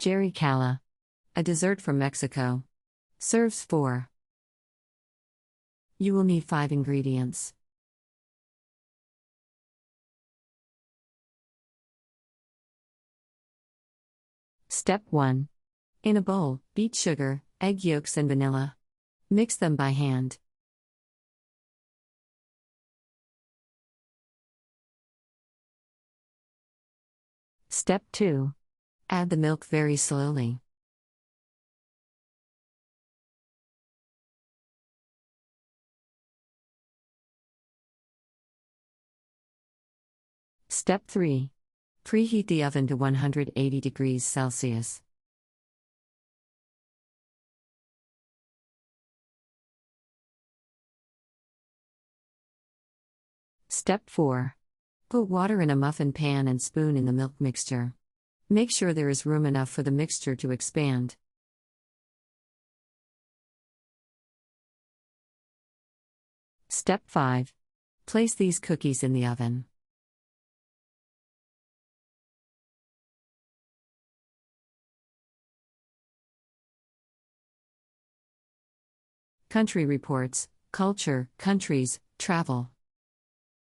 Jereicalla, a dessert from Mexico. Serves 4. You will need 5 ingredients. Step 1. In a bowl, beat sugar, egg yolks and vanilla. Mix them by hand. Step 2. Add the milk very slowly. Step 3. Preheat the oven to 180 degrees Celsius. Step 4. Put water in a muffin pan and spoon in the milk mixture. Make sure there is room enough for the mixture to expand. Step 5. Place these cookies in the oven. Country Reports, Culture, Countries, Travel.